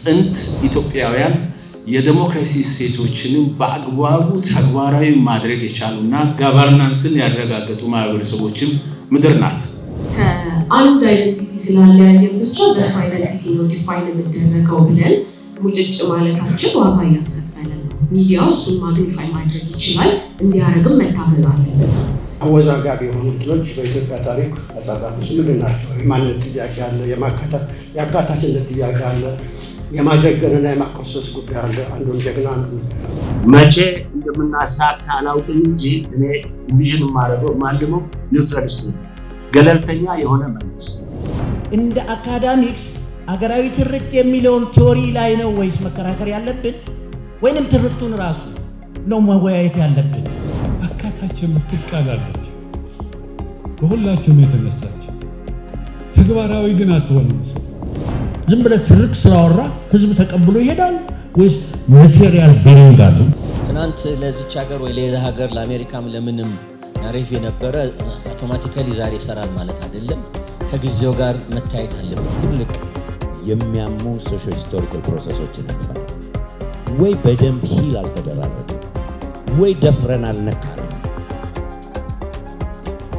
ጥንት ኢትዮጵያውያን የዲሞክራሲ እሴቶችንም በአግባቡ ተግባራዊ ማድረግ የቻሉና ገቨርናንስን ያረጋገጡ ማህበረሰቦችም ምድር ናት። አንድ አይደንቲቲ ስላለያየን ብቻ በሱ አይደንቲቲ ነው ዲፋይን የምደረገው ብለን ሙጭጭ ማለታችን ዋጋ ያስከፈለ ነው። ሚዲያው እሱን ማግኒፋይ ማድረግ ይችላል፣ እንዲያደርግም መታገዝ አለበት። አወዛጋቢ የሆኑ እንትኖች በኢትዮጵያ ታሪክ አጻጻፎች ምንድን ናቸው? የማንነት ጥያቄ አለ፣ የአካታችነት ጥያቄ አለ፣ የማጀገንና የማኮሰስ ጉዳይ አለ። አንዱን ጀግና አንዱን መቼ እንደምናሳካ አላውቅም እንጂ እኔ ቪዥን ማረገው ማንደሞ ኒውትራሊስት ነው፣ ገለልተኛ የሆነ መንግስት። እንደ አካዳሚክስ አገራዊ ትርክት የሚለውን ቲዮሪ ላይ ነው ወይስ መከራከር ያለብን ወይንም ትርክቱን ራሱ ነው መወያየት ያለብን? አካታች የምትቃላለች በሁላችሁም የተነሳች ተግባራዊ ግን አትሆንም። ዝም ብለህ ትርክ ስላወራ ህዝብ ተቀብሎ ይሄዳል ወይስ ማቴሪያል ቤሪንግ አለው? ትናንት ለዚች ሀገር ወይ ሌላ ሀገር ለአሜሪካም ለምንም ናሬፍ የነበረ አውቶማቲካሊ ዛሬ ይሰራል ማለት አይደለም። ከጊዜው ጋር መታየት አለበት። ትልቅ የሚያሙ ሶሾ ሂስቶሪካል ፕሮሰሶችን ወይ በደንብ ሂል አልተደራረገም ወይ ደፍረን አልነካንም።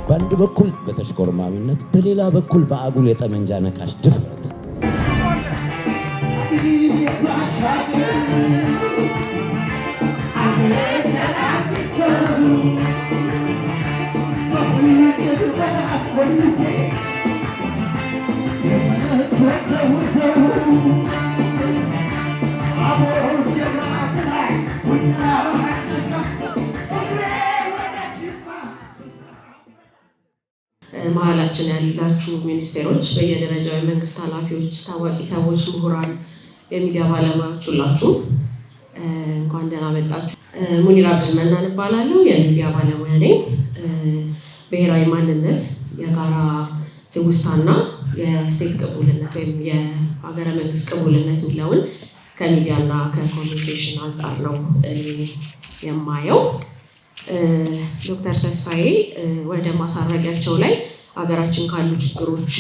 በአንድ በኩል በተሽኮርማሚነት፣ በሌላ በኩል በአጉል የጠመንጃ ነካሽ ድፍረት መሀላችን ያላችሁ ሚኒስቴሮች፣ በየደረጃው የመንግስት ኃላፊዎች፣ ታዋቂ ሰዎች፣ ምሁራን፣ የሚዲያ ባለሙያዎች ሁላችሁ እንኳን ደህና መጣችሁ። ሙኒራ አብዱልመናን እባላለሁ። የሚዲያ ባለሙያ ነኝ። ብሔራዊ ማንነት፣ የጋራ ትውስታና የስቴት ቅቡልነት ወይም የሀገረ መንግስት ቅቡልነት የሚለውን ከሚዲያና ከኮሚኒኬሽን አንጻር ነው የማየው። ዶክተር ተስፋዬ ወደ ማሳረጊያቸው ላይ ሀገራችን ካሉ ችግሮች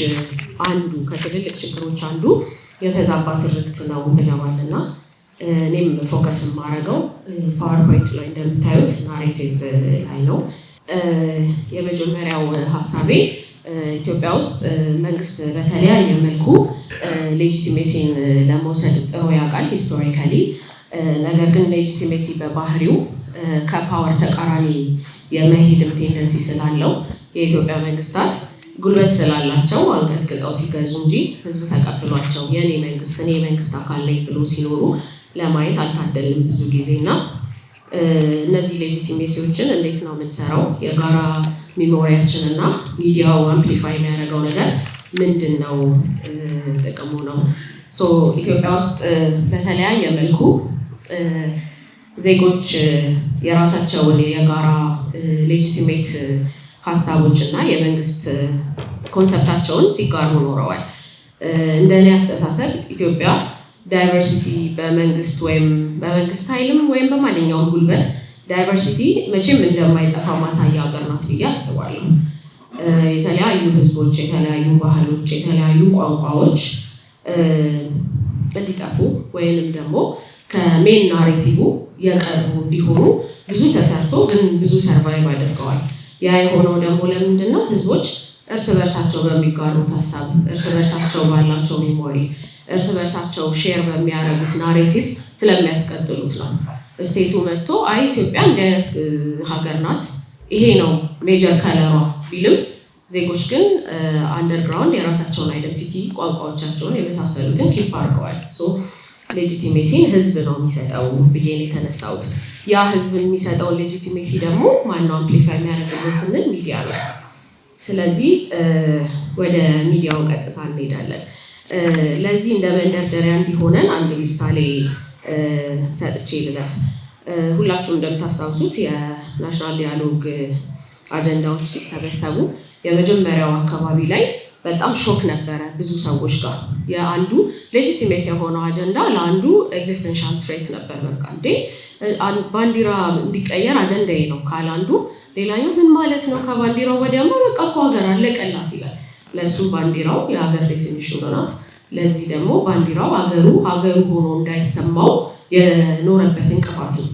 አንዱ ከትልልቅ ችግሮች አንዱ የተዛባ ትርክት ነው ብለዋልና እኔም ፎከስ የማደርገው ፓወርፖይንት ላይ እንደምታዩት ናሬቲቭ ላይ ነው። የመጀመሪያው ሀሳቤ ኢትዮጵያ ውስጥ መንግስት በተለያየ መልኩ ሌጂቲሜሲን ለመውሰድ ጥሮ ያውቃል ሂስቶሪካሊ። ነገር ግን ሌጂቲሜሲ በባህሪው ከፓወር ተቃራኒ የመሄድም ቴንደንሲ ስላለው የኢትዮጵያ መንግስታት ጉልበት ስላላቸው አንቀጥቅጠው ሲገዙ እንጂ ህዝብ ተቀብሏቸው የኔ መንግስት እኔ የመንግስት አካል ነኝ ብሎ ሲኖሩ ለማየት አልታደልም ብዙ ጊዜና እነዚህ ሌጂቲሜሲዎችን እንዴት ነው የምንሰራው? የጋራ ሚሞሪያችን እና ሚዲያው አምፕሊፋይ የሚያደርገው ነገር ምንድን ነው? ጥቅሙ ነው። ኢትዮጵያ ውስጥ በተለያየ መልኩ ዜጎች የራሳቸውን የጋራ ሌጂቲሜት ሀሳቦች እና የመንግስት ኮንሰፕታቸውን ሲጋሩ ኖረዋል። እንደኔ አስተሳሰብ ኢትዮጵያ ዳይቨርሲቲ በመንግስት ወይም በመንግስት ኃይልም ወይም በማንኛውም ጉልበት ዳይቨርሲቲ መቼም እንደማይጠፋ ማሳያ ሀገር ናት ብዬ አስባለሁ። የተለያዩ ህዝቦች፣ የተለያዩ ባህሎች፣ የተለያዩ ቋንቋዎች እንዲጠፉ ወይንም ደግሞ ከሜን ናሬቲቭ የቀሩ እንዲሆኑ ብዙ ተሰርቶ ግን ብዙ ሰርቫይቭ አድርገዋል። ያ የሆነው ደግሞ ለምንድን ነው? ህዝቦች እርስ በርሳቸው በሚጋሩት ሀሳብ፣ እርስ በርሳቸው ባላቸው ሜሞሪ፣ እርስ በርሳቸው ሼር በሚያደርጉት ናሬቲቭ ስለሚያስቀጥሉት ነው። ስቴቱ መጥቶ አይ ኢትዮጵያ እንዲህ አይነት ሀገር ናት፣ ይሄ ነው ሜጀር ከለሯ ቢልም ዜጎች ግን አንደርግራውንድ የራሳቸውን አይደንቲቲ፣ ቋንቋዎቻቸውን የመሳሰሉትን ኪፕ አድርገዋል። ሌጂቲሜሲን ህዝብ ነው የሚሰጠው ብዬ ነው የተነሳሁት። ያ ህዝብ የሚሰጠውን ሌጂቲሜሲ ደግሞ ማነው አምፕሊፋይ የሚያደርግልን ስንል ሚዲያ ነው። ስለዚህ ወደ ሚዲያው ቀጥታ እንሄዳለን። ለዚህ እንደ መንደርደሪያ እንዲሆነን አንድ ምሳሌ ሰጥቼ ልለፍ። ሁላችሁም እንደምታስታውሱት የናሽናል ዲያሎግ አጀንዳዎች ሲሰበሰቡ የመጀመሪያው አካባቢ ላይ በጣም ሾክ ነበረ ብዙ ሰዎች ጋር። የአንዱ ሌጂቲሜት የሆነው አጀንዳ ለአንዱ ኤግዚስተንሻል ትሬት ነበር። በቃ እንዴ ባንዲራ እንዲቀየር አጀንዳዬ ነው ካለ አንዱ፣ ሌላኛው ምን ማለት ነው ከባንዲራው ወዲያማ በቃ እኮ ሀገር አለቀላት ይላል። ለእሱ ባንዲራው የሀገር ዴፊኒሽን ናት። ለዚህ ደግሞ ባንዲራው ሀገሩ ሆኖ እንዳይሰማው የኖረበት እንቅፋት ነው።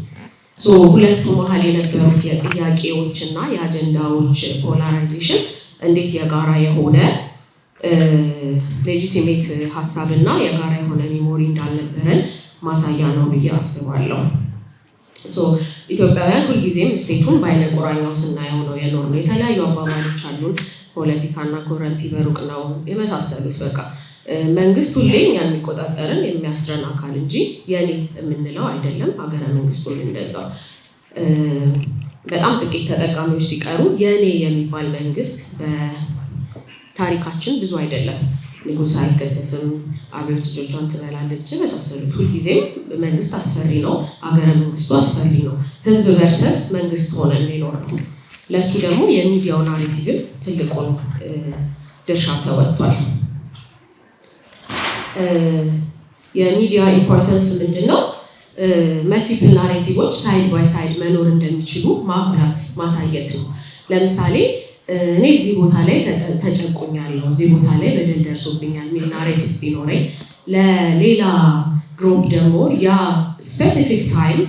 ሁለቱ መሀል የነበሩት የጥያቄዎች እና የአጀንዳዎች ፖላራይዜሽን እንዴት የጋራ የሆነ ሌጂቲሜት ሀሳብና የጋራ የሆነ ሚሞሪ እንዳልነበረን ማሳያ ነው ብዬ አስባለሁ። ኢትዮጵያውያን ሁልጊዜም ስቴቱን በአይነ ቁራኛው ስናየው ነው የኖርነው። የተለያዩ አባባሎች አሉን፣ ፖለቲካና ኮረንቲ በሩቅ ነው የመሳሰሉት። በቃ መንግስት ሁሌ እኛን የሚቆጣጠርን የሚያስረን አካል እንጂ የኔ የምንለው አይደለም። ሀገረ መንግስቱ እንደዛው በጣም ጥቂት ተጠቃሚዎች ሲቀሩ የኔ የሚባል መንግስት በታሪካችን ብዙ አይደለም። ንጉሥ አይከሰስም፣ አብዮት ልጆቿን ትበላለች የመሳሰሉት። ሁልጊዜም መንግስት አስፈሪ ነው፣ ሀገረ መንግስቱ አስፈሪ ነው። ህዝብ ቨርሰስ መንግስት ሆነ የሚኖር ነው። ለእሱ ደግሞ የሚዲያው ናሬቲቭን ትልቁን ድርሻ ተወጥቷል። የሚዲያ ኢምፖርታንስ ምንድነው? መልቲፕል ናሬቲቮች ሳይድ ባይ ሳይድ መኖር እንደሚችሉ ማጉላት ማሳየት ነው። ለምሳሌ እኔ እዚህ ቦታ ላይ ተጨቁኛለሁ፣ እዚህ ቦታ ላይ በደል ደርሶብኛል የሚል ናሬቲቭ ቢኖረኝ ለሌላ ግሩፕ ደግሞ ያ ስፔሲፊክ ታይም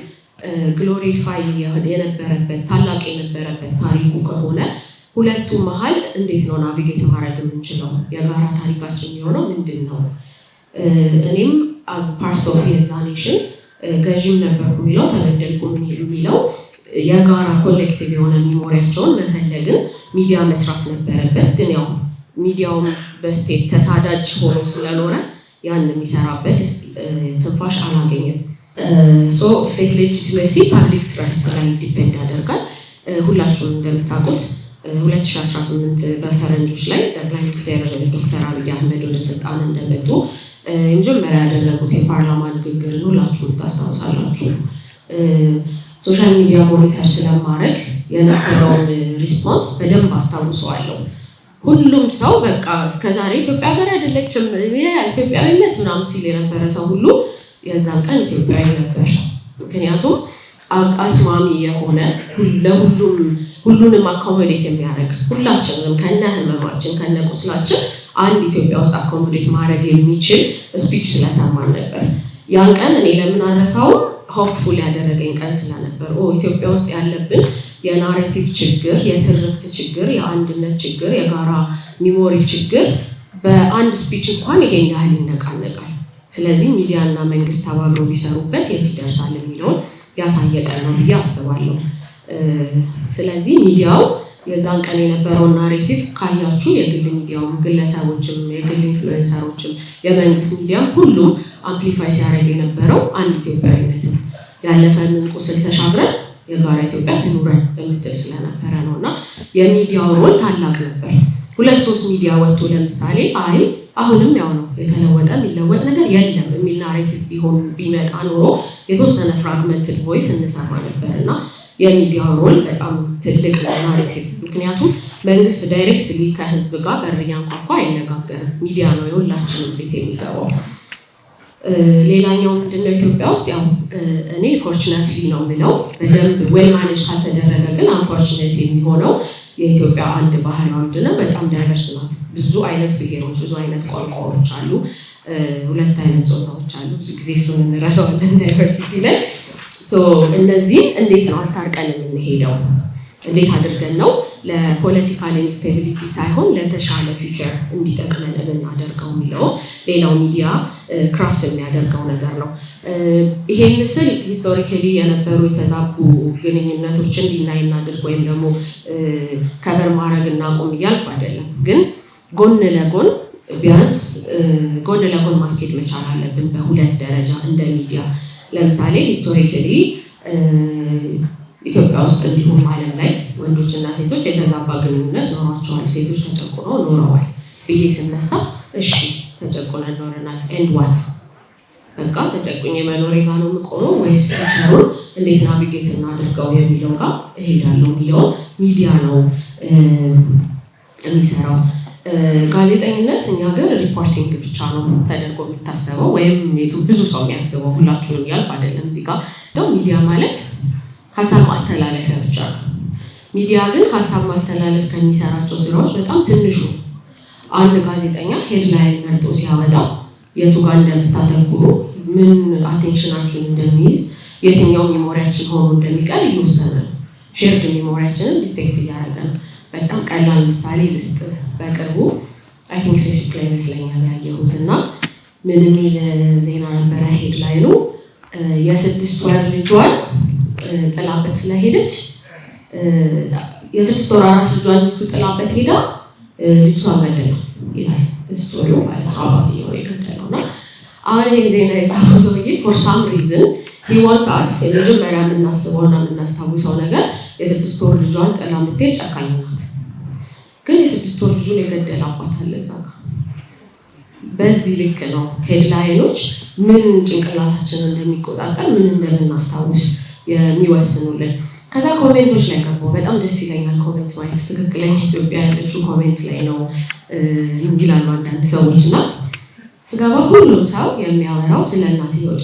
ግሎሪፋይ የነበረበት ታላቅ የነበረበት ታሪኩ ከሆነ ሁለቱ መሀል እንዴት ነው ናቪጌት ማድረግ የምንችለው? የጋራ ታሪካችን የሆነው ምንድን ነው? እኔም አዝ ፓርት ኦፍ የዛ ኔሽን ገዥም ነበርኩ የሚለው ተበደልኩ የሚለው የጋራ ኮሌክቲቭ የሆነ ሚሞሪያቸውን መፈለግን ሚዲያ መስራት ነበረበት። ግን ያው ሚዲያውም በስቴት ተሳዳጅ ሆኖ ስለኖረ ያን የሚሰራበት ትንፋሽ አላገኘም። ስቴት ሌጂቲሜሲ ፐብሊክ ትረስት ላይ ዲፔንድ ያደርጋል። ሁላችሁም እንደምታውቁት 2018 በፈረንጆች ላይ ጠቅላይ ሚኒስትር ዶክተር አብይ አህመድ ወደ ስልጣን እንደመጡ የመጀመሪያ ያደረጉት የፓርላማ ንግግርን ሁላችሁም ታስታውሳላችሁ። ሶሻል ሚዲያ ሞኒተር ስለማድረግ የነበረውን ሪስፖንስ በደንብ አስታውሰዋለሁ። ሁሉም ሰው በቃ እስከዛሬ ኢትዮጵያ ሀገር አይደለችም ኢትዮጵያዊነት ምናምን ሲል የነበረ ሰው ሁሉ የዛን ቀን ኢትዮጵያዊ ነበር። ምክንያቱም አስማሚ የሆነ ሁሉንም አኮሞዴት የሚያደርግ ሁላችንም ከነ ህመማችን ከነ ቁስላችን አንድ ኢትዮጵያ ውስጥ አኮሞዴት ማድረግ የሚችል ስፒች ስለሰማን ነበር። ያን ቀን እኔ ለምን አረሳው? ሆፕፉል ያደረገኝ ቀን ስለነበር ኢትዮጵያ ውስጥ ያለብን የናሬቲቭ ችግር፣ የትርክት ችግር፣ የአንድነት ችግር፣ የጋራ ሚሞሪ ችግር በአንድ ስፒች እንኳን ይሄን ያህል ይነቃነቃል። ስለዚህ ሚዲያና መንግስት ተባብረው ቢሰሩበት የት ይደርሳል የሚለውን ያሳየ ቀን ነው ብዬ አስባለሁ። ስለዚህ ሚዲያው የዛን ቀን የነበረውን ናሬቲቭ ካያችሁ የግል ሚዲያውም ግለሰቦችም የግል ኢንፍሉዌንሰሮችም የመንግስት ሚዲያም ሁሉም አምፕሊፋይ ሲያደርግ የነበረው አንድ ኢትዮጵያዊነት ነው። ያለፈንን ቁስል ተሻግረን የጋራ ኢትዮጵያ ትኑረን በምትል ስለነበረ ነው። እና የሚዲያው ሮል ታላቅ ነበር። 2-3 ሚዲያ ወጥቶ ለምሳሌ አሁንም ያው ነው የተለወጠ የሚለወጥ ነገር የለም የሚል ናሬቲቭ ቢመጣ ኖሮ የተወሰነ ፍራግመንትድ ቮይስ እንሰማ ነበር። እና የሚዲያው ሮል በጣም ትልቅ ናሬቲቭ፣ ምክንያቱም መንግስት ዳይሬክትሊ ከህዝብ ጋር በር ያንኳኳ አይነጋገርም። ሚዲያ ነው የሁላችንም ቤት የሚገባው። ሌላኛው ምንድነው ኢትዮጵያ ውስጥ ያው እኔ ፎርቹኔትሊ ነው የምለው በደንብ ዌል ማኔጅ ካልተደረገ ግን አንፎርቹኔት የሚሆነው የኢትዮጵያ አንድ ባህል ነው። በጣም ዳይቨርስ ናት። ብዙ አይነት ብሔሮች፣ ብዙ አይነት ቋንቋዎች አሉ፣ 2 አይነት ጾታዎች አሉ። ብዙ ጊዜ እሱን እንረሳዋለን ዳይቨርሲቲ ላይ። እነዚህ እንዴት ነው አስታርቀን የምንሄደው? እንዴት አድርገን ነው ለፖለቲካል ኢንስቴቢሊቲ ሳይሆን ለተሻለ ፊውቸር እንዲጠቅመን እናደርገው የሚለው ሌላው ሚዲያ ክራፍት የሚያደርገው ነገር ነው። ይሄን ምስል ሂስቶሪካሊ የነበሩ የተዛቡ ግንኙነቶች እንዲናይ እናድርግ ወይም ደግሞ ከበር ማድረግ እናቁም እያልኩ አይደለም። ግን ጎን ለጎን ቢያንስ ጎን ለጎን ማስኬድ መቻል አለብን በሁለት ደረጃ እንደ ሚዲያ። ለምሳሌ ሂስቶሪካሊ ኢትዮጵያ ውስጥ እንዲሁም ዓለም ላይ ወንዶችና ሴቶች የተዛባ ግንኙነት ኖሯቸዋል። ሴቶች ተጨቁነው ኖረዋል ብዬ ስነሳ እሺ ተጨቁነን ኖረናል ኤንድ ዋት በቃ ተጨቁኝ መኖሬ ጋር ነው የምቆመው ወይስ ፊውቸሩን እንዴት ናቪጌት እናድርገው የሚለው ጋር እሄዳለሁ የሚለው ሚዲያ ነው የሚሰራው። ጋዜጠኝነት እኛ ሀገር ሪፖርቲንግ ብቻ ነው ተደርጎ የሚታሰበው ወይም ብዙ ሰው የሚያስበው ሁላችሁንም ያልኩ አይደለም። እዚህ ጋር ነው ሚዲያ ማለት ሀሳብ ማስተላለፊያ ብቻ ነው። ሚዲያ ግን ሀሳብ ማስተላለፍ ከሚሰራቸው ስራዎች በጣም ትንሹ። አንድ ጋዜጠኛ ሄድላይን መርጦ ሲያወጣ የቱ ጋር እንደምታተኩሩ ምን አቴንሽናችሁን እንደሚይዝ የትኛው ሜሞሪያችን ሆኖ እንደሚቀር ይወሰነ ነው። ሼርድ ሜሞሪያችንን ዲቴክት እያደረገ ነው። በጣም ቀላል ምሳሌ ልስጥ። በቅርቡ አይ ቲንክ ፌስቡክ ላይ ይመስለኛል ያየሁትና ምን የሚል ዜና ነበረ ሄድላይኑ የ6 ወር ልጇን ጥላበት ስለሄደች የ6 ወር አራስ ልጇን ጥላበት ሄዳ ልጇ ገደላት ይላል ስቶሪው ማለት አባትየው የገደለውና አሁን ይህን ዜና የጻፈው ሰውዬ ፎር ሳም ሪዝን ሂወታስ የመጀመሪያ የምናስበውና የምናስታውሰው ነገር የ6 ወር ልጇን ጥላ የምትሄድ ጨካኝ ናት። ግን የ6 ወር ልጁን የገደለ አባት አለ እዛ ጋር። በዚህ ልክ ነው ሄድላይኖች ምን ጭንቅላታችንን እንደሚቆጣጠር ምን እንደምናስታውስ የሚወስኑልን። ከዛ ኮሜንቶች ላይ ገባሁ። በጣም ደስ ይለኛል ኮሜንት ማየት። ትክክለኛ ኢትዮጵያ ያለችው ኮሜንት ላይ ነው ይላሉ አንዳንድ ሰዎች እና ስገባ ሁሉም ሰው የሚያወራው ስለ እናትየው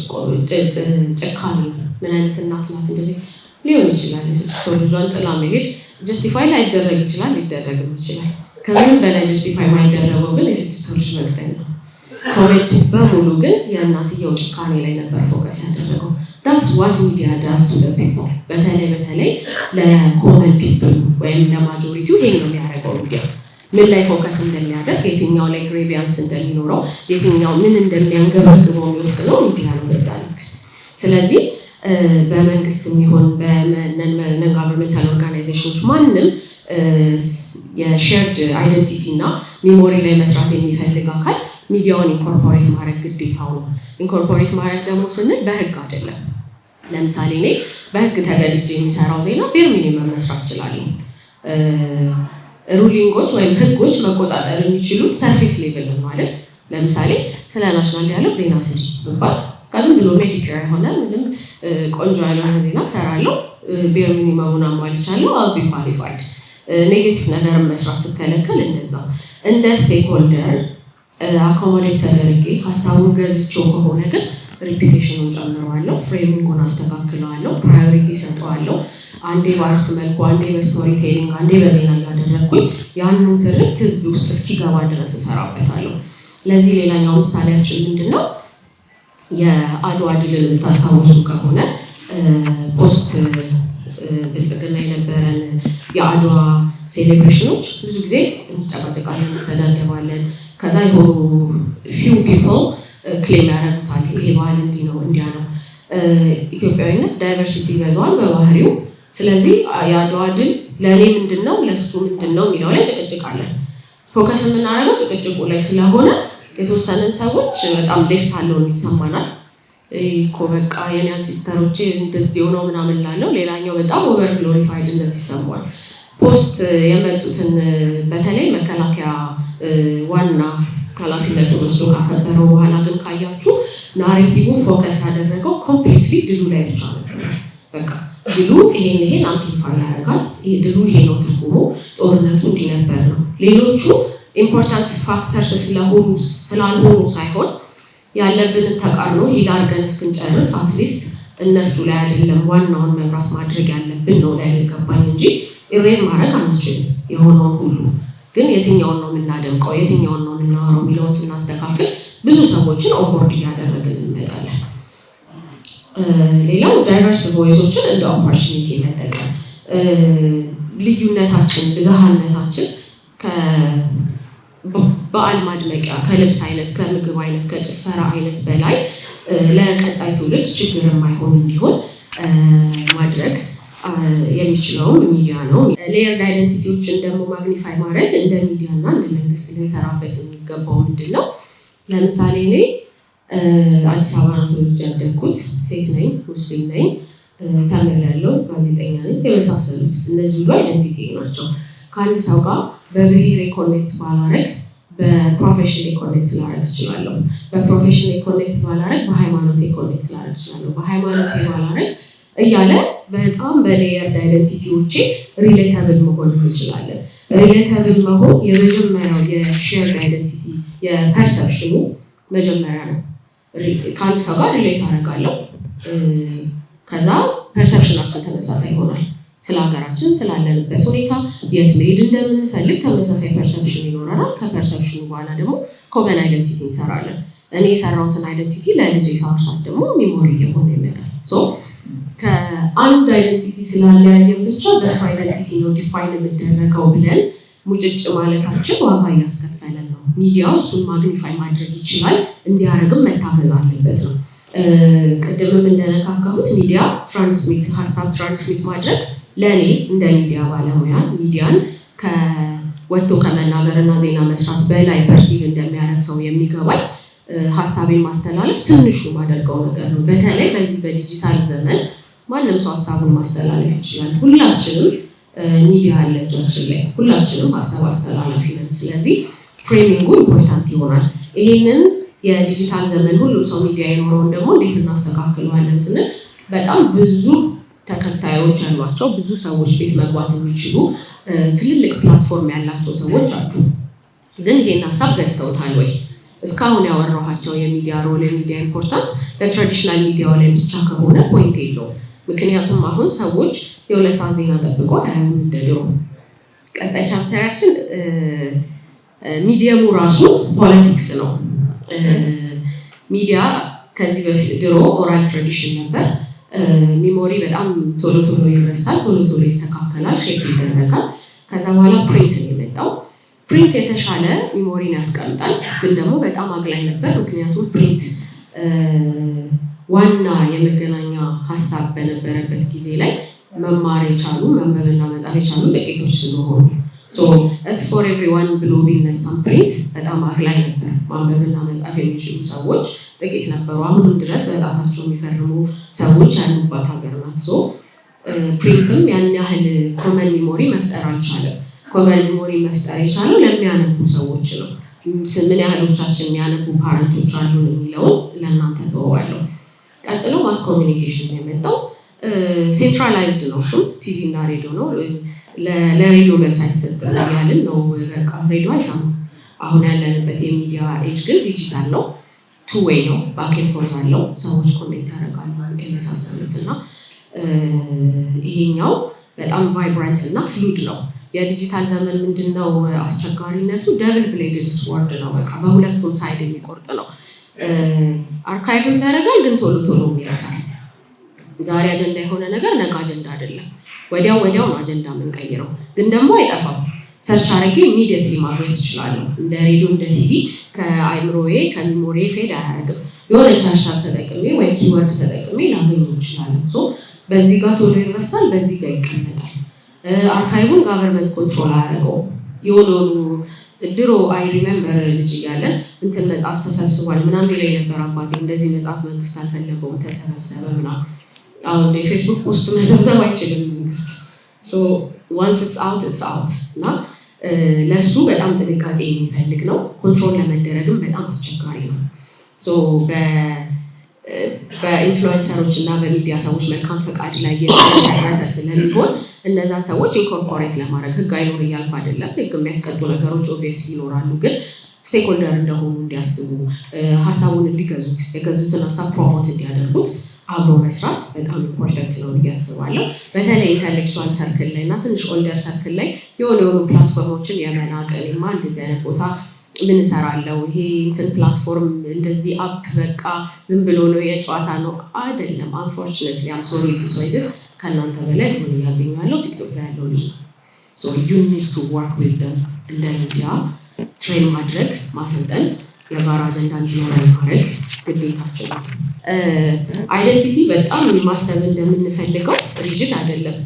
ጭካኔ ምን አይነት እናት ናት። እንደዚህ ሊሆን ይችላል። የ6 ወር ልጇን ጥላ መሄድ ጀስቲፋይ ላይደረግ ይችላል፣ ሊደረግም ይችላል። ከምንም በላይ ጀስቲፋይ ማይደረገው ግን የ6 ወር ልጅ መግደል ነው። ኮሜንቱ በሙሉ ግን የእናትየው ጭካኔ ላይ ነበር ፎከስ ያደረገው። that's what media does to the people። በተለይ ለኮመን ፒፕል ወይም ለማጆሪቲው ይሄ ነው የሚያደርገው። ሚዲያ ምን ላይ ፎከስ እንደሚያደርግ፣ የትኛው ላይ ግሬቪያንስ እንደሚኖረው፣ የትኛው ምን እንደሚያንገበግበው የሚወስነው ሚዲያ ነው በዛ ልክ። ስለዚህ በመንግስት የሚሆን በነን ጋቨርንመንታል ኦርጋናይዜሽኖች ማንም የሼርድ አይደንቲቲ እና ሚሞሪ ላይ መስራት የሚፈልግ አካል ሚዲያውን ኢንኮርፖሬት ማድረግ ግዴታው ነው። ኢንኮርፖሬት ማድረግ ደግሞ ስንል በህግ አይደለም። ለምሳሌ እኔ በህግ ተገድጄ የሚሰራው ዜና ቤር ሚኒመም መስራት እችላለሁ። ሩሊንጎች ወይም ህጎች መቆጣጠር የሚችሉት ሰርፌስ ሌቭል ነው ማለት። ለምሳሌ ስለ ናሽናል ዲያሎግ ዜና ስሪ ብባል ከዝም ብሎ ሜዲኬር የሆነ ምንም ቆንጆ ያልሆነ ዜና እሰራለሁ፣ ቤር ሚኒመሙን አሟልቻለሁ፣ አል ቢ ኳሊፋይድ። ኔጌቲቭ ነገርን መስራት ስከለከል እንደዛ እንደ ስቴክሆልደር አኮሞዴት ተደርጌ ሀሳቡን ገዝቼው ከሆነ ግን ሪፒቴሽኑን ጨምረዋለሁ፣ ፍሬሚንጉን አስተካክለዋለሁ፣ ፕራዮሪቲ ሰጠዋለሁ። አንዴ በአርት መልኩ፣ አንዴ በስቶሪ ቴሊንግ፣ አንዴ በዜና እያደረግኩኝ ያንን ትርክት ህዝብ ውስጥ እስኪገባ ድረስ እሰራበታለሁ። ለዚህ ሌላኛው ምሳሌያችን ምንድን ነው? የአድዋ ድልን የምታስታውሱ ከሆነ ፖስት ብልጽግና የነበረን የአድዋ ሴሌብሬሽኖች ብዙ ጊዜ እንጨቃጨቃለን፣ እንሰዳደባለን። ከዛ የሆኑ ፊው ፒፕል ክሌም ያደርጉታል፣ ይሄ ባህል እንዲህ ነው እንዲያ ነው። ኢትዮጵያዊነት ዳይቨርሲቲ ይበዛዋል በባህሪው። ስለዚህ የአድዋ ድል ለእኔ ምንድን ነው ለእሱ ምንድን ነው የሚለው ላይ ጭቅጭቃለን። ፎከስ የምናደርገው ጭቅጭቁ ላይ ስለሆነ የተወሰነን ሰዎች በጣም ሌፍት አለውን ይሰማናል። እኮ በቃ የኔ ሲስተሮቼ እንደዚህ ሆነው ምናምን ላለው፣ ሌላኛው በጣም ኦቨር ግሎሪፋይድ እንደዚህ ይሰማል። ፖስት የመጡትን በተለይ መከላከያ ዋና ኃላፊነቱ ወስዶ ካከበረው በኋላ ግን ካያችሁ ናሬቲቭ ፎከስ ያደረገው ኮምፕሊትሊ ድሉ ላይ ብቻ ነበር። በቃ ድሉ ይሄን አምፕሊፋይ ያደርጋል፣ ይሄ ድሉ ይሄ ነው ትርጉሙ፣ ጦርነቱ እንዲህ ነበር ነው። ሌሎቹ ኢምፖርታንት ፋክተርስ ስላልሆኑ ሳይሆን ያለብንን ተቃርኖ ሂል አድርገን እስክንጨርስ አትሊስት እነሱ ላይ አይደለም ዋናውን መብራት ማድረግ ያለብን ነው ላይ ገባኝ እንጂ ኢሬዝ ማድረግ አንችልም። የሆነውን ሁሉ ግን የትኛውን ነው የምናደምቀው፣ የትኛውን ነው የምናወራው የሚለውን ስናስተካክል ብዙ ሰዎችን ኦንቦርድ እያደረግን እንመጣለን። ሌላው ዳይቨርስ ቮይሶችን እንደ ኦፖርቹኒቲ መጠቀም፣ ልዩነታችን ብዝሃነታችን በዓል ማድመቂያ ከልብስ አይነት፣ ከምግብ አይነት፣ ከጭፈራ አይነት በላይ ለቀጣይ ትውልድ ችግር የማይሆን እንዲሆን ማድረግ የሚችለውም ሚዲያ ነው። ሌየርድ አይደንቲቲዎችን ደግሞ ማግኒፋይ ማድረግ እንደ ሚዲያና እንደ መንግስት ልንሰራበት የሚገባው ምንድን ነው? ለምሳሌ እኔ አዲስ አበባ ነው ተወልጄ ያደግኩት፣ ሴት ነኝ፣ ሙስሊም ነኝ፣ ተምሬያለሁ፣ ጋዜጠኛ ነኝ፣ የመሳሰሉት እነዚህ ሁሉ አይደንቲቲ ናቸው። ከአንድ ሰው ጋር በብሔር ኮኔክት ባላረግ በፕሮፌሽን ኮኔክት ላረግ እችላለሁ። በፕሮፌሽን ኮኔክት ባላረግ በሃይማኖት ኮኔክት ላረግ እችላለሁ። በሃይማኖት ባላረግ እያለ በጣም በሌየርድ አይደንቲቲዎቼ ሪሌተብል መሆን እንችላለን። ሪሌተብል መሆን የመጀመሪያው የሼርድ አይደንቲቲ የፐርሰፕሽኑ መጀመሪያ ነው። ከአንድ ሰው ጋር ሪሌት አደርጋለሁ፣ ከዛ ፐርሰፕሽናችን ተመሳሳይ ይሆናል። ስለ ሀገራችን ስላለንበት ሁኔታ የት መሄድ እንደምንፈልግ ተመሳሳይ ፐርሰፕሽን ይኖረናል። ከፐርሰፕሽኑ በኋላ ደግሞ ኮመን አይደንቲቲ እንሰራለን። እኔ የሰራሁትን አይደንቲቲ ለልጄ ሳወርሳት ደግሞ ሚሞሪ እየሆነ ይመጣል። ከአንድ አይደንቲቲ ስላለያየን ብቻ በሱ አይደንቲቲ ነው ዲፋይን የምደረገው ብለን ሙጭጭ ማለታችን ዋጋ እያስከፈለን ነው። ሚዲያው እሱን ማግኒፋይ ማድረግ ይችላል፣ እንዲያደርግም መታገዝ አለበት ነው። ቅድምም እንደነካካሁት ሚዲያ ሀሳብ ትራንስሚት ማድረግ ለእኔ እንደ ሚዲያ ባለሙያ ሚዲያን ወጥቶ ከመናገርና ዜና መስራት በላይ ፐርሲቭ እንደሚያደርግ ሰው የሚገባኝ ሀሳቤን ማስተላለፍ ትንሹ ማደርገው ነገር ነው። በተለይ በዚህ በዲጂታል ዘመን ማንም ሰው ሀሳቡን ማስተላለፍ ይችላል። ሁላችንም ሚዲያ አለ እጃችን ላይ፣ ሁላችንም ሀሳብ አስተላላፊ ነን። ስለዚህ ፍሬሚንጉ ኢምፖርታንት ይሆናል። ይህንን የዲጂታል ዘመን ሁሉም ሰው ሚዲያ የኖረውን ደግሞ እንዴት እናስተካክለዋለን ስንል በጣም ብዙ ተከታዮች ያሏቸው ብዙ ሰዎች ቤት መግባት የሚችሉ ትልልቅ ፕላትፎርም ያላቸው ሰዎች አሉ። ግን ይሄን ሀሳብ ገዝተውታል ወይ? እስካሁን ያወራኋቸው የሚዲያ ሮል የሚዲያ ኢምፖርታንስ ለትራዲሽናል ሚዲያው ላይ ብቻ ከሆነ ፖይንት የለውም። ምክንያቱም አሁን ሰዎች የሁለት ሰዓት ዜና ጠብቆ አያዩም እንደ ድሮ። ቀጣይ ቻፕተራችን ሚዲየሙ ራሱ ፖለቲክስ ነው። ሚዲያ ከዚህ በፊት ድሮ ኦራል ትራዲሽን ነበር። ሚሞሪ በጣም ቶሎ ቶሎ ይረሳል፣ ቶሎ ቶሎ ይስተካከላል፣ ሼክ ይደረጋል። ከዛ በኋላ ፕሪንት ነው የመጣው። ፕሪንት የተሻለ ሚሞሪን ያስቀምጣል፣ ግን ደግሞ በጣም አግላይ ነበር። ምክንያቱም ፕሪንት ዋና የመገናኛ ሀሳብ በነበረበት ጊዜ ላይ መማር የቻሉ መንበብና መጻፍ የቻሉ ጥቂቶች ስለሆኑ ኢትስ ፎር ኤቭሪዋን ብሎ ቢነሳም ፕሪንት በጣም አግላይ ነበር። ማንበብና መጻፍ የሚችሉ ሰዎች ጥቂት ነበሩ። አሁንም ድረስ በጣታቸው የሚፈርሙ ሰዎች ያሉባት ሀገር ናት። ፕሪንትም ያን ያህል ኮመን ሚሞሪ መፍጠር አልቻለም። ኮመን ሚሞሪ መፍጠር የቻለው ለሚያነቡ ሰዎች ነው። ምን ያህሎቻችን የሚያነቡ ፓረንቶች አሉን የሚለውን ለእናንተ ተወዋለሁ። ቀጥሎ ማስ ኮሚኒኬሽን የመጣው ሴንትራላይዝድ ነው። እሱም ቲቪ እና ሬዲዮ ነው። ለሬዲዮ መልስ አይሰጥም ያልን ነው። በቃ ሬዲዮ አይሰማም። አሁን ያለንበት የሚዲያ ኤጅ ግን ዲጂታል ነው። ቱ ዌይ ነው። ባክ ኤንድ ፎርዝ አለው። ሰዎች ኮሜንት ያደርጋሉ የመሳሰሉት እና ይሄኛው በጣም ቫይብራንት እና ፍሉድ ነው። የዲጂታል ዘመን ምንድነው አስቸጋሪነቱ? ደብል ብሌድድ ስወርድ ነው። በቃ በሁለቱም ሳይድ የሚቆርጥ ነው። አርካይቭም ያደርጋል፣ ግን ቶሎ ቶሎ ይረሳል። ዛሬ አጀንዳ የሆነ ነገር ነገ አጀንዳ አይደለም። ወዲያው ነው አጀንዳ የምንቀይረው፣ ግን ደግሞ አይጠፋም። ሰርች አድርጌ ኢሚዲየትሊ ማግኘት እችላለሁ። እንደ ሬዲዮ እንደ ቲቪ ከአይምሮዬ ከሚሞሪ ፌድ አያደርግም። የሆነ ሃሽታግ ተጠቅሜ ወይ ኪወርድ ተጠቅሜ ላገኘው እችላለሁ። በዚህ ጋር ቶሎ ይረሳል፣ በዚህ ጋር ይቀመጣል። አርካይቡን ጋቨርንመንት ኮንትሮል አያደርገውም። የሆኑ ድሮ አይ ሪሜምበር ልጅ እያለን እንትን መጽሐፍ ተሰብስቧል ምናምን ላይ ነበር አባቴ። እንደዚህ መጽሐፍ መንግስት አልፈለገውም ተሰበሰበ ምናምን። አሁን የፌስቡክ ፖስት መሰብሰብ አይችልም መንግስት። ዋንስ ኢትስ አውት እና ለሱ በጣም ጥንቃቄ የሚፈልግ ነው። ኮንትሮል ለመደረግም በጣም አስቸጋሪ ነው። በኢንፍሉዌንሰሮች እና በሚዲያ ሰዎች መልካም ፈቃድ ላይ የተመሰረተ ስለሚሆን እነዛን ሰዎች ኢንኮርፖሬት ለማድረግ ህግ አይኖር እያልኩ አይደለም። ህግ የሚያስቀጡ ነገሮች ኦብቪየስ ይኖራሉ፣ ግን ስቴክሆልደር እንደሆኑ እንዲያስቡ፣ ሀሳቡን እንዲገዙት፣ የገዙትን ሀሳብ ፕሮሞት እንዲያደርጉት አብሮ መስራት በጣም ኢምፖርታንት ነው ብዬ አስባለሁ። በተለይ ኢንተሌክቹዋል ሰርክል ላይ እና ትንሽ ኦልደር ሰርክል ላይ የሆኑ ፕላትፎርሞችን የመናቀልማ እንደዚህ አይነት ቦታ ምን እሰራለሁ፣ ይሄ እንትን ፕላትፎርም እንደዚህ አፕ በቃ ዝም ብሎ ነው የጨዋታ ነው አይደለም። አንፎርቹኔትሊ አም ሶሪ ቱ ሴይ ዲስ ከእናንተ በላይ ዞን ያገኛለሁ ቲክቶክ ላይ ያለው ልጅ ነው። ዩ ኒድ ቱ ወርክ ዊዝ ደም። እንደ ሚዲያ ትሬን ማድረግ ማሰልጠን፣ የጋራ አጀንዳ እንዲኖረን ማድረግ ግዴታችን ነው። አይደንቲቲ በጣም ማሰብ እንደምንፈልገው ሪጅድ አይደለም።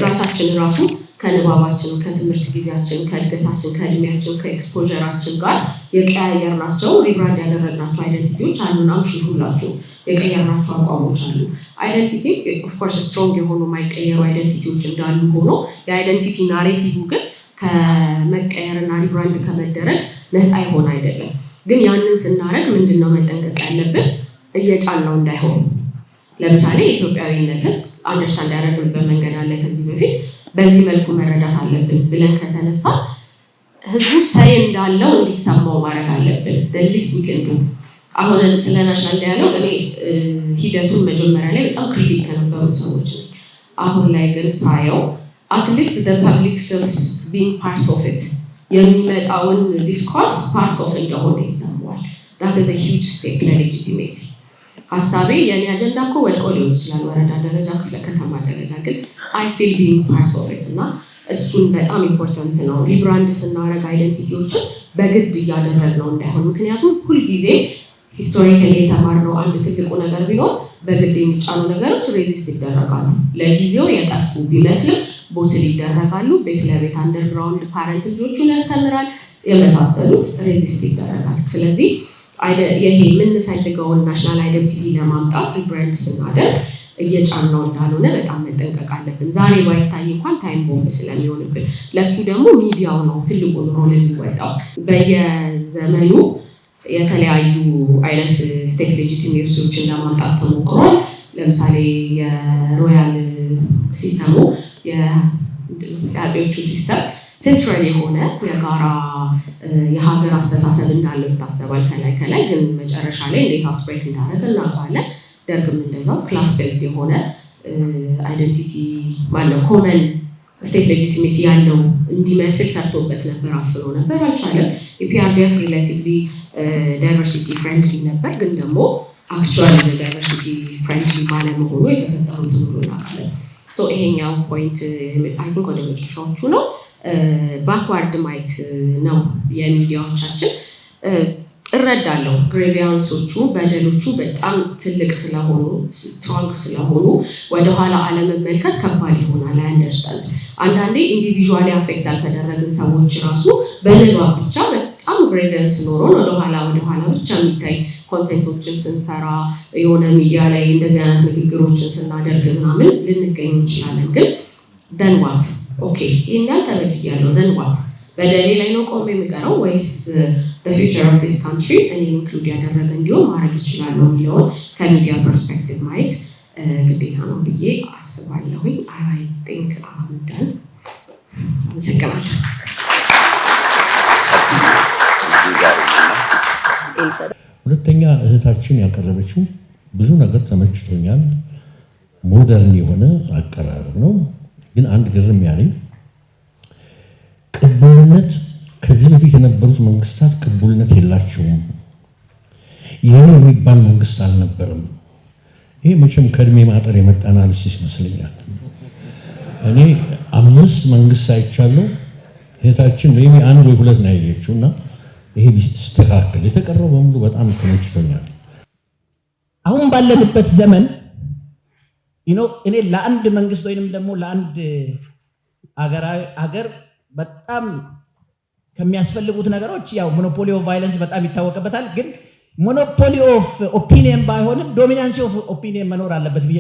ራሳችን ራሱ ከንባባችን፣ ከትምህርት ጊዜያችን፣ ከእድገታችን፣ ከእድሜያችን፣ ከኤክስፖዠራችን ጋር የቀያየርናቸው ሪብራንድ ያደረግናቸው አይደንቲቲዎች አሉና ሁላችሁ የቀየርናቸው አቋሞች አሉ። አይደንቲቲ ኦፍኮርስ ስትሮንግ የሆኑ የማይቀየሩ አይደንቲቲዎች እንዳሉ ሆኖ የአይደንቲቲ ናሬቲቭ ግን ከመቀየርና ሪብራንድ ከመደረግ ነፃ የሆነ አይደለም። ግን ያንን ስናደርግ ምንድነው መጠንቀቅ ያለብን? እየጫናው እንዳይሆን። ለምሳሌ ኢትዮጵያዊነትን አንደርስታንድ ያደረግንበት መንገድ አለ ከዚህ በፊት በዚህ መልኩ መረዳት አለብን ብለን ከተነሳ ህዝቡ ሳይ እንዳለው እንዲሰማው ማድረግ አለብን። ደሊስ ሚቅንዱ አሁን ስለ ናሽናል ዳያሎግ እኔ ሂደቱን መጀመሪያ ላይ በጣም ክሪቲክ ከነበሩት ሰዎች ነኝ። አሁን ላይ ግን ሳየው አትሊስት the public feels being part of it፣ የሚመጣውን ዲስኮርስ ፓርት ኦፍ እንደሆነ ይሰማዋል። that is a huge step legitimacy ሀሳቤ የኔ አጀንዳ እኮ ወልቆ ሊሆን ይችላል ወረዳ ደረጃ ክፍለ ከተማ ደረጃ ግን I feel being part of it እና እሱን በጣም ኢምፖርታንት ነው ሪብራንድ ስናደርግ አይደንቲቲዎችን በግድ እያደረግነው እንዳይሆን ምክንያቱም ሁልጊዜ ሂስቶሪካሊ የተማርነው አንድ ትልቁ ነገር ቢሆን በግድ የሚጫኑ ነገሮች ሬዚስት ይደረጋሉ ለጊዜው የጠፉ ቢመስልም ቦትል ይደረጋሉ ቤት ለቤት አንደርግራውንድ ፓረንት ልጆቹን ያስተምራል የመሳሰሉት ሬዚስት ይደረጋል ስለዚህ ይሄ የምንፈልገውን ናሽናል አይደንቲቲ ለማምጣት ሪብራንድ ስናደርግ እየጫናው እንዳልሆነ በጣም መጠንቀቅ አለብን ዛሬ ባይታይ እንኳን ታይም ቦምብ ስለሚሆንብን ለሱ ደግሞ ሚዲያው ነው ትልቁን ሮል የሚወጣው በየዘመኑ የተለያዩ አይነት ስቴት ሌጂቲሜሲዎችን ለማምጣት ተሞክሯል ለምሳሌ የሮያል ሲስተሙ የአጼዎቹ ሲስተም ሴንትራል የሆነ የጋራ የሀገር አስተሳሰብ እንዳለው ይታሰባል ከላይ ግን መጨረሻ ላይ እንዴት አውትብሬክ እንዳደረገ እናውቃለን ደርግም እንደዛው ክላስ ቤዝድ የሆነ አይደንቲቲ ማለት ኮመን ስቴት ሌጂቲሜሲ ያለው እንዲመስል ሰርቶበት ነበር አፍኖ ነበር አልቻለም ኢፒአርዲኤፍ ሪሌቲቭሊ ዳይቨርሲቲ ፍሬንድሊ ነበር ግን ደግሞ አክቹዋሊ ዳይቨርሲቲ ፍሬንድሊ ባለመሆኑ የተፈጠሩት ሁሉ እናውቃለን ሶ ይሄኛው ፖይንት አይ ቲንክ ወደ መጨረሻዎቹ ነው ባክዋርድ ማይት ነው የሚዲያዎቻችን እረዳለሁ ግሬቪያንሶቹ በደሎቹ በጣም ትልቅ ስለሆኑ ስትሮንግ ስለሆኑ ወደ ኋላ አለመመልከት ከባድ ይሆናል አንደርስታንድ አንዳንዴ ኢንዲቪጁዋሊ አፌክት ያልተደረግን ሰዎች ራሱ በንባብ ብቻ በጣም ግሬቪያንስ ኖሮን ወደ ኋላ ብቻ የሚታይ ኮንቴንቶችን ስንሰራ የሆነ ሚዲያ ላይ እንደዚህ አይነት ንግግሮችን ስናደርግ ምናምን ልንገኝ እንችላለን ግን then what okay ይሄኛል ተበድያለሁ then what በደሌ ላይ ነው ቆሜ የሚቀረው ወይስ the future of this country and include ያደረገ እንዲሆን ማድረግ ይችላል ነው የሚለውን ከሚዲያ ፐርስፔክቲቭ ማየት ግዴታ ነው ብዬ አስባለሁ I think I'm done አመሰግናለሁ ሁለተኛ እህታችን ያቀረበችው ብዙ ነገር ተመችቶኛል ሞደርን የሆነ አቀራረብ ነው ግን አንድ ግርም ያለኝ ቅቡልነት ከዚህ በፊት የነበሩት መንግስታት ቅቡልነት የላቸውም ይሄን የሚባል መንግስት አልነበረም ይሄ መቼም ከእድሜ ማጠር የመጣ አናሊሲስ ይመስለኛል እኔ 5 መንግስት አይቻለሁ እህታችን ሜቢ አንድ ወይ ሁለት ነው ያየችውና ይሄ ቢስተካከል የተቀረው በሙሉ በጣም ተመችቶኛል አሁን ባለንበት ዘመን እኔ ለአንድ መንግስት ወይንም ደግሞ ለአንድ አገር በጣም ከሚያስፈልጉት ነገሮች ያው ሞኖፖሊ ኦፍ ቫዮለንስ በጣም ይታወቅበታል ግን ሞኖፖሊ ኦፍ ኦፒኒየን ባይሆንም ዶሚናንሲ ኦፍ ኦፒኒየን መኖር አለበት ብዬ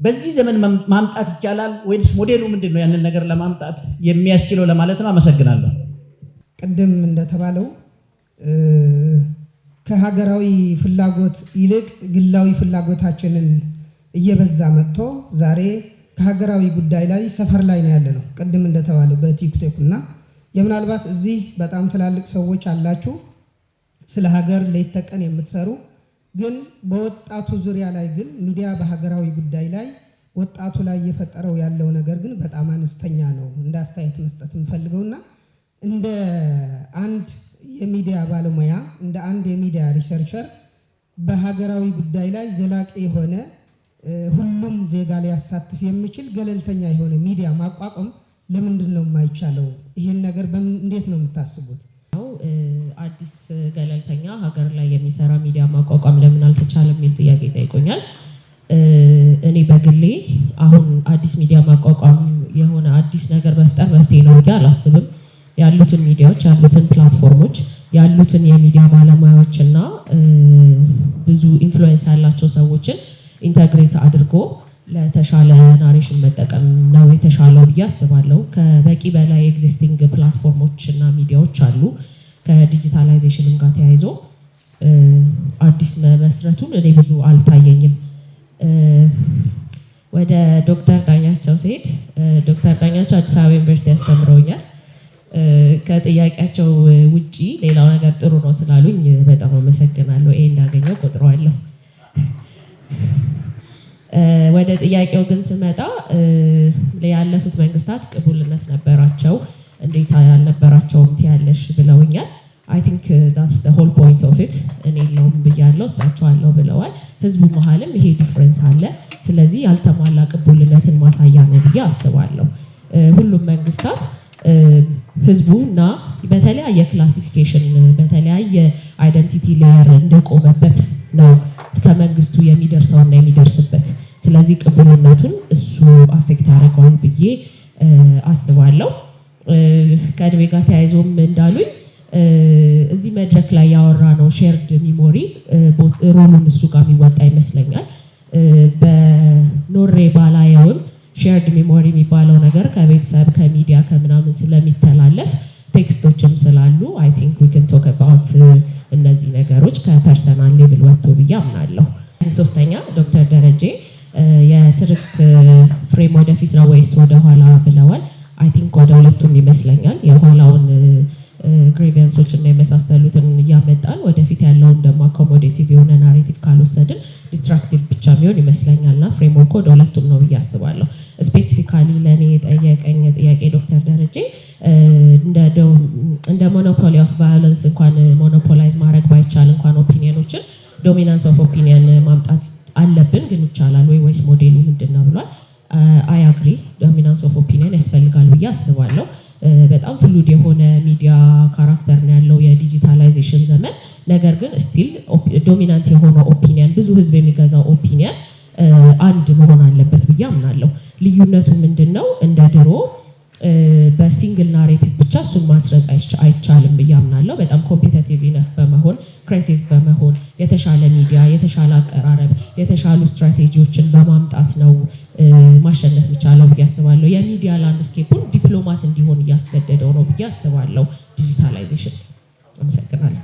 በዚህ ዘመን ማምጣት ይቻላል ወይስ ሞዴሉ ምንድነው ያንን ነገር ለማምጣት የሚያስችለው ለማለት ነው አመሰግናለሁ ቅድም እንደተባለው ከሀገራዊ ፍላጎት ይልቅ ግላዊ ፍላጎታችንን እየበዛ መጥቶ ዛሬ ከሀገራዊ ጉዳይ ላይ ሰፈር ላይ ነው ያለነው ቅድም እንደተባለው በቲክቶክና የምናልባት እዚህ በጣም ትላልቅ ሰዎች አላችሁ ስለ ሀገር ለይተቀን የምትሰሩ ግን በወጣቱ ዙሪያ ላይ ግን ሚዲያ በሀገራዊ ጉዳይ ላይ ወጣቱ ላይ እየፈጠረው ያለው ነገር ግን በጣም አነስተኛ ነው እንደ አስተያየት መስጠት እንፈልገውና እንደ አንድ የሚዲያ ባለሙያ እንደ አንድ የሚዲያ ሪሰርቸር በሀገራዊ ጉዳይ ላይ ዘላቂ የሆነ ሁሉም ዜጋ ሊያሳትፍ የሚችል ገለልተኛ የሆነ ሚዲያ ማቋቋም ለምንድን ነው የማይቻለው ይሄን ነገር እንዴት ነው የምታስቡት አዲስ ገለልተኛ ሀገር ላይ የሚሰራ ሚዲያ ማቋቋም ለምን አልተቻለም የሚል ጥያቄ ጠይቆኛል እኔ በግሌ አሁን አዲስ ሚዲያ ማቋቋም የሆነ አዲስ ነገር መፍጠር መፍትሄ ነው ብዬ አላስብም ያሉትን ሚዲያዎች ያሉትን ፕላትፎርሞች ያሉትን የሚዲያ ባለሙያዎችና ብዙ ኢንፍሉዌንስ ያላቸው ሰዎችን ኢንተግሬት አድርጎ ለተሻለ ናሬሽን መጠቀም ነው የተሻለው ብዬ አስባለሁ ከበቂ በላይ ኤግዚስቲንግ ፕላትፎርሞች እና ሚዲያዎች አሉ ከዲጂታላይዜሽንም ጋር ተያይዞ አዲስ መስረቱን እኔ ብዙ አልታየኝም ወደ ዶክተር ዳኛቸው ሲሄድ ዶክተር ዳኛቸው አዲስ አበባ ዩኒቨርሲቲ ያስተምረውኛል ከጥያቄያቸው ውጪ ሌላው ነገር ጥሩ ነው ስላሉኝ በጣም አመሰግናለሁ ይሄ እንዳገኘው ቆጥረዋለሁ ወደ ጥያቄው ግን ስመጣ ያለፉት መንግስታት ቅቡልነት ነበራቸው እንዴት ያልነበራቸውም ትያለሽ ብለውኛል አይ ቲንክ ዳትስ ዘ ሆል ፖይንት ኦፍ ኢት። እኔ የለውም ብያለሁ፣ እሳቸው አለው ብለዋል። ህዝቡ መሀልም ይሄ ዲፍረንስ አለ። ስለዚህ ያልተሟላ ቅቡልነትን ማሳያ ነው ብዬ አስባለሁ። ሁሉም መንግስታት ህዝቡና በተለያየ ክላሲፊኬሽን በተለያየ አይደንቲቲ ሌየር እንደቆመበት ነው ከመንግስቱ የሚደርሰውና የሚደርስበት። ስለዚህ ቅቡልነቱን እሱ አፌክት ያደርገዋል ብዬ አስባለሁ። ከእድሜ ጋር ተያይዞም እንዳሉኝ እዚህ መድረክ ላይ ያወራ ነው ሼርድ ሚሞሪ ሮሉን እሱ ጋር የሚወጣ ይመስለኛል። በኖሬ ባላየውም ሼርድ ሚሞሪ የሚባለው ነገር ከቤተሰብ ከሚዲያ ከምናምን ስለሚተላለፍ ቴክስቶችም ስላሉ አይ ቲንክ ዊ ካን ቶክ አባውት እነዚህ ነገሮች ከፐርሰናል ሌቭል ወጥቶ ብዬ አምናለሁ። ሶስተኛ ዶክተር ደረጀ የትርክት ፍሬም ወደፊት ነው ወይስ ወደኋላ ብለዋል። አይ ቲንክ ወደ ሁለቱም ይመስለኛል። የኋላውን ግሪቪያንሶች እና የመሳሰሉትን እያመጣን ወደፊት ያለውን ደግሞ አኮሞዴቲቭ የሆነ ናሬቲቭ ካልወሰድን ዲስትራክቲቭ ብቻ የሚሆን ይመስለኛልና ፍሬምወርክ ወደ ሁለቱም ነው ብዬ አስባለሁ። ስፔሲፊካሊ ለእኔ የጠየቀኝ ጥያቄ ዶክተር ደረጀ እንደ ሞኖፖሊ ኦፍ ቫዮለንስ እንኳን ሞኖፖላይዝ ማድረግ ባይቻል እንኳን ኦፒኒየኖችን ዶሚናንስ ኦፍ ኦፒኒየን ማምጣት አለብን ግን ይቻላል ወይ ወይስ ሞዴሉ ምንድን ነው ብሏል። አይ አግሪ ዶሚናንስ ኦፍ ኦፒኒየን ያስፈልጋል ብዬ አስባለሁ። በጣም ፍሉድ የሆነ ሚዲያ ካራክተር ነው ያለው የዲጂታላይዜሽን ዘመን። ነገር ግን ስቲል ዶሚናንት የሆነ ኦፒኒየን ብዙ ህዝብ የሚገዛው ኦፒኒየን አንድ መሆን አለበት ብዬ አምናለሁ። ልዩነቱ ምንድን ነው? እንደ ድሮ በሲንግል ናሬቲቭ ብቻ እሱን ማስረጽ አይቻልም ብዬ አምናለሁ። በጣም ኮምፒቲቲቭ ኢነፍ በመሆን ክሬቲቭ በመሆን የተሻለ ሚዲያ፣ የተሻለ አቀራረብ፣ የተሻሉ ስትራቴጂዎችን በማምጣት ነው ማሸነፍ የሚቻለው ብዬ አስባለሁ። የሚዲያ ላንድስኬፑን ዲፕሎማት እንዲሆን እያስገደደው ነው ብዬ አስባለሁ ዲጂታላይዜሽን። አመሰግናለሁ።